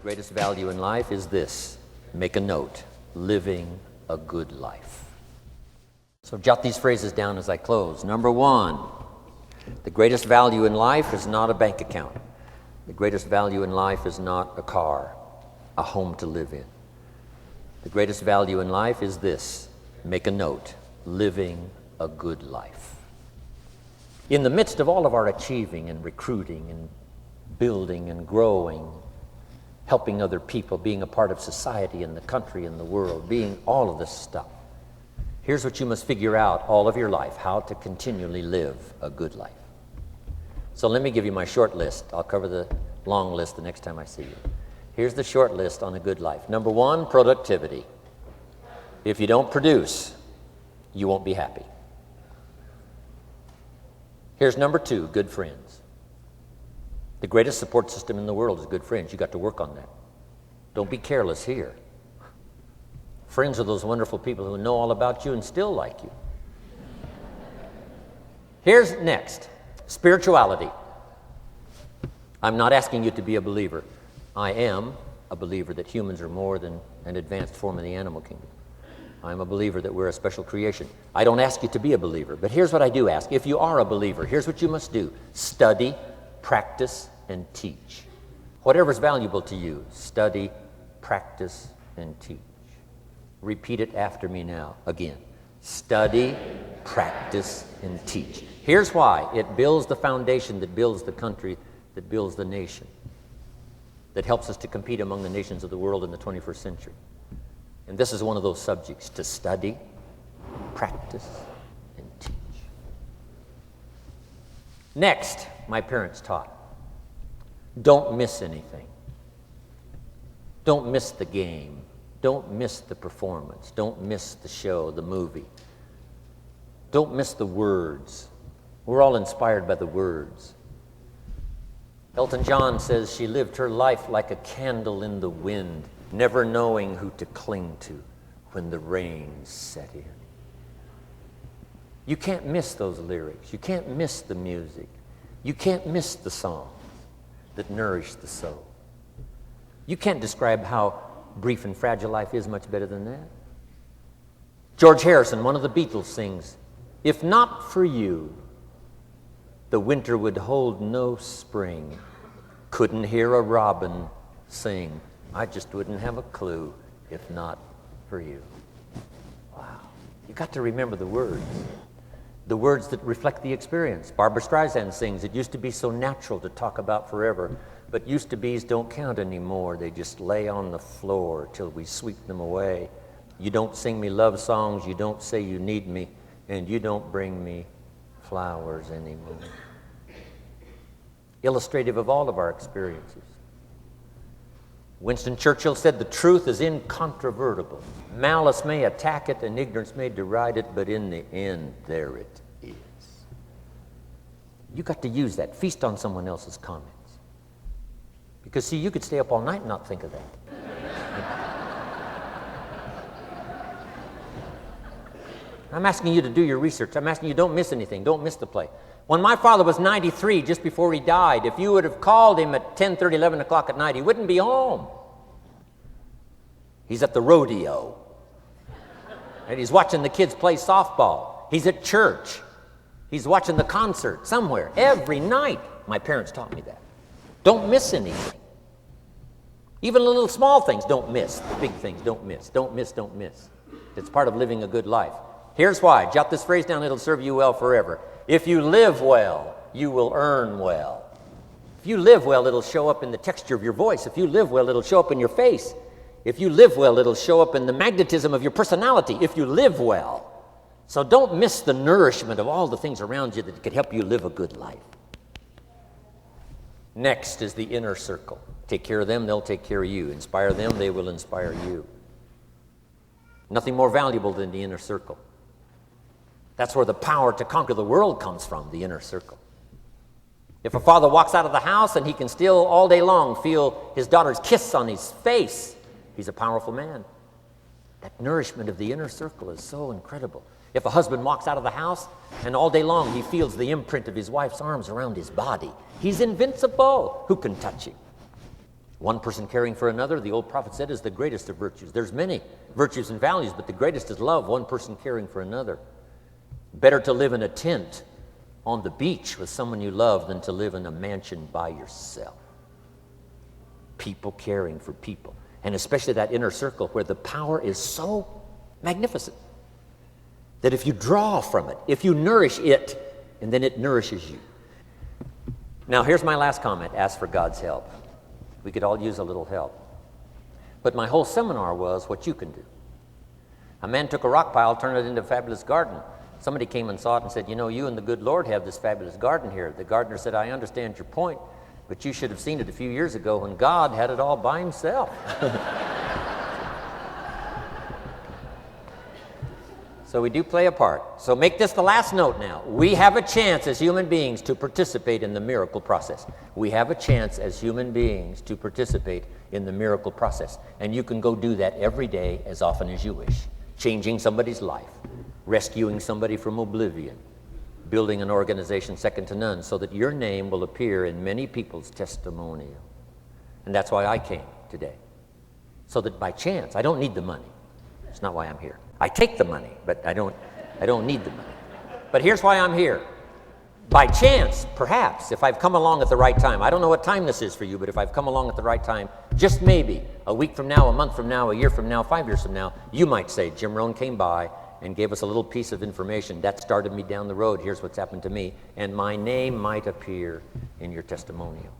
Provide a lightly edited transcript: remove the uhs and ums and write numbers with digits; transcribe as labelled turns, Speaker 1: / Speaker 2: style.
Speaker 1: greatest value in life is this. Make a note. Living a good life. So jot these phrases down as I close. Number one, the greatest value in life is not a bank account. The greatest value in life is not a car, a home to live in. The greatest value in life is this. Make a note. Living a good life. In the midst of all of our achieving and recruiting and building and growing, helping other people, being a part of society and the country and the world, being all of this stuff, here's what you must figure out all of your life, how to continually live a good life. So let me give you my short list. I'll cover the long list the next time I see you. Here's the short list on a good life. Number one, productivity. If you don't produce, you won't be happy. Here's number two, good friends. The greatest support system in the world is good friends. You got to work on that. Don't be careless here. Friends are those wonderful people who know all about you and still like you. Here's next, spirituality. I'm not asking you to be a believer. I am a believer that humans are more than an advanced form of the animal kingdom. I'm a believer that we're a special creation. I don't ask you to be a believer, but here's what I do ask. If you are a believer, here's what you must do. Study, practice, and teach. Whatever's valuable to you, study, practice, and teach. Repeat it after me now, again. Study, practice, and teach. Here's why. It builds the foundation that builds the country, that builds the nation, that helps us to compete among the nations of the world in the 21st century. And this is one of those subjects, to study, practice, and teach. Next, my parents taught, don't miss anything. Don't miss the game. Don't miss the performance. Don't miss the show, the movie. Don't miss the words. We're all inspired by the words. Elton John says she lived her life like a candle in the wind, never knowing who to cling to when the rain set in. You can't miss those lyrics. You can't miss the music. You can't miss the songs that nourish the soul. You can't describe how brief and fragile life is much better than that. George Harrison, one of the Beatles, sings, "If not for you, the winter would hold no spring. Couldn't hear a robin sing. I just wouldn't have a clue if not for you." Wow. You got to remember the words that reflect the experience. Barbra Streisand sings, "It used to be so natural to talk about forever, but used to be's don't count anymore. They just lay on the floor till we sweep them away. You don't sing me love songs, you don't say you need me, and you don't bring me flowers anymore." Illustrative of all of our experiences. Winston Churchill said, "The truth is incontrovertible. Malice may attack it and ignorance may deride it, but in the end, there it is." You got to use that. Feast on someone else's comments. Because, see, you could stay up all night and not think of that. I'm asking you to do your research. I'm asking you, don't miss anything. Don't miss the play. When my father was 93, just before he died, if you would have called him at 10:30, 11 o'clock at night, he wouldn't be home. He's at the rodeo. And he's watching the kids play softball. He's at church. He's watching the concert somewhere. Every night, my parents taught me that. Don't miss anything. Even the little small things, don't miss. The big things, don't miss. Don't miss, don't miss. It's part of living a good life. Here's why. Jot this phrase down. It'll serve you well forever. If you live well, you will earn well. If you live well, it'll show up in the texture of your voice. If you live well, it'll show up in your face. If you live well, it'll show up in the magnetism of your personality. If you live well. So don't miss the nourishment of all the things around you that could help you live a good life. Next is the inner circle. Take care of them, they'll take care of you. Inspire them, they will inspire you. Nothing more valuable than the inner circle. That's where the power to conquer the world comes from, the inner circle. If a father walks out of the house and he can still all day long feel his daughter's kiss on his face, he's a powerful man. That nourishment of the inner circle is so incredible. If a husband walks out of the house and all day long he feels the imprint of his wife's arms around his body, he's invincible. Who can touch him? One person caring for another, the old prophet said, is the greatest of virtues. There's many virtues and values, but the greatest is love, one person caring for another. Better to live in a tent on the beach with someone you love than to live in a mansion by yourself. People caring for people, and especially that inner circle where the power is so magnificent that if you draw from it, if you nourish it, and then it nourishes you. Now, here's my last comment. Ask for God's help. We could all use a little help. But my whole seminar was what you can do. A man took a rock pile, turned it into a fabulous garden. Somebody came and saw it and said, you know, you and the good Lord have this fabulous garden here. The gardener said, I understand your point, but you should have seen it a few years ago when God had it all by himself. So we do play a part. So make this the last note now. We have a chance as human beings to participate in the miracle process. We have a chance as human beings to participate in the miracle process. And you can go do that every day as often as you wish. Changing somebody's life, rescuing somebody from oblivion, building an organization second to none so that your name will appear in many people's testimonial. And that's why I came today. So that by chance, I don't need the money. That's not why I'm here. I take the money, but I don't need the money. But here's why I'm here. By chance, perhaps, if I've come along at the right time, I don't know what time this is for you, but if I've come along at the right time, just maybe, a week from now, a month from now, a year from now, 5 years from now, you might say, JimRohn came by and gave us a little piece of information. That started me down the road. Here's what's happened to me. And my name might appear in your testimonial.